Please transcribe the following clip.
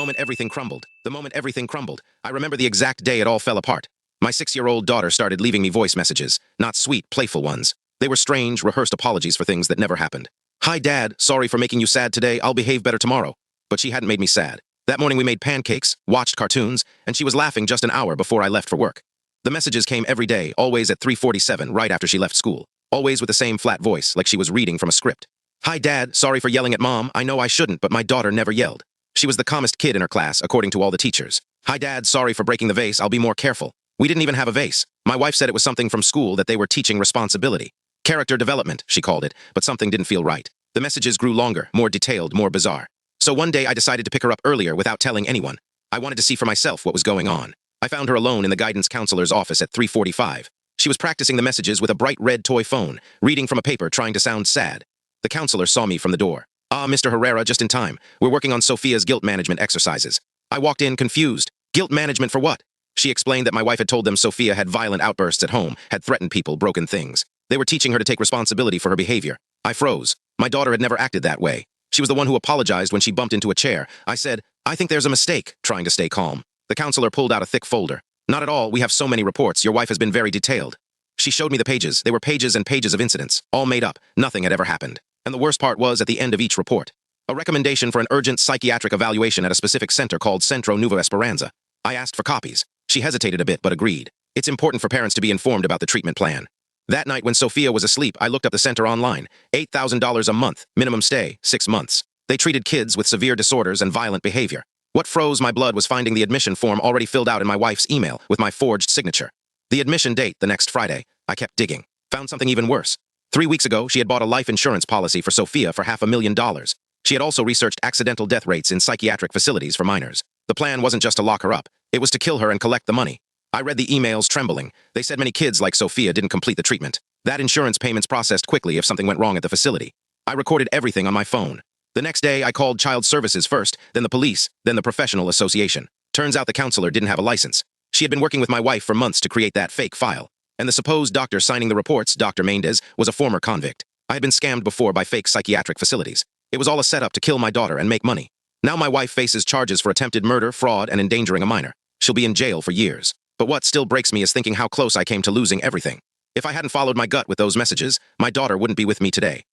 moment everything crumbled. The moment everything crumbled. I remember the exact day it all fell apart. My 6-year-old daughter started leaving me voice messages, not sweet, playful ones. They were strange, rehearsed apologies for things that never happened. "Hi, Dad. Sorry for making you sad today. I'll behave better tomorrow." But she hadn't made me sad. That morning we made pancakes, watched cartoons, and she was laughing just an hour before I left for work. The messages came every day, always at 3:47, right after she left school. Always with the same flat voice, like she was reading from a script. "Hi, Dad. Sorry for yelling at Mom. I know I shouldn't, but my daughter never yelled. She was the calmest kid in her class, according to all the teachers. Hi, Dad. Sorry for breaking the vase. I'll be more careful." We didn't even have a vase. My wife said it was something from school that they were teaching responsibility. Character development, she called it, but something didn't feel right. The messages grew longer, more detailed, more bizarre. So one day I decided to pick her up earlier without telling anyone. I wanted to see for myself what was going on. I found her alone in the guidance counselor's office at 3:45. She was practicing the messages with a bright red toy phone, reading from a paper trying to sound sad. The counselor saw me from the door. "Ah, Mr. Herrera, just in time. We're working on Sophia's guilt management exercises." I walked in confused. Guilt management for what? She explained that my wife had told them Sophia had violent outbursts at home, had threatened people, broken things. They were teaching her to take responsibility for her behavior. I froze. My daughter had never acted that way. She was the one who apologized when she bumped into a chair. I said, "I think there's a mistake," trying to stay calm. The counselor pulled out a thick folder. "Not at all. We have so many reports. Your wife has been very detailed." She showed me the pages. They were pages and pages of incidents, all made up. Nothing had ever happened. And the worst part was at the end of each report. A recommendation for an urgent psychiatric evaluation at a specific center called Centro Nueva Esperanza. I asked for copies. She hesitated a bit, but agreed. It's important for parents to be informed about the treatment plan. That night when Sophia was asleep, I looked up the center online. $8,000 a month, minimum stay, 6 months. They treated kids with severe disorders and violent behavior. What froze my blood was finding the admission form already filled out in my wife's email with my forged signature. The admission date, the next Friday. I kept digging. Found something even worse. 3 weeks ago, she had bought a life insurance policy for Sophia for $500,000. She had also researched accidental death rates in psychiatric facilities for minors. The plan wasn't just to lock her up. It was to kill her and collect the money. I read the emails trembling. They said many kids like Sophia didn't complete the treatment. That insurance payments processed quickly if something went wrong at the facility. I recorded everything on my phone. The next day, I called Child Services first, then the police, then the professional association. Turns out the counselor didn't have a license. She had been working with my wife for months to create that fake file. And the supposed doctor signing the reports, Dr. Mendez, was a former convict. I had been scammed before by fake psychiatric facilities. It was all a setup to kill my daughter and make money. Now my wife faces charges for attempted murder, fraud, and endangering a minor. She'll be in jail for years. But what still breaks me is thinking how close I came to losing everything. If I hadn't followed my gut with those messages, my daughter wouldn't be with me today.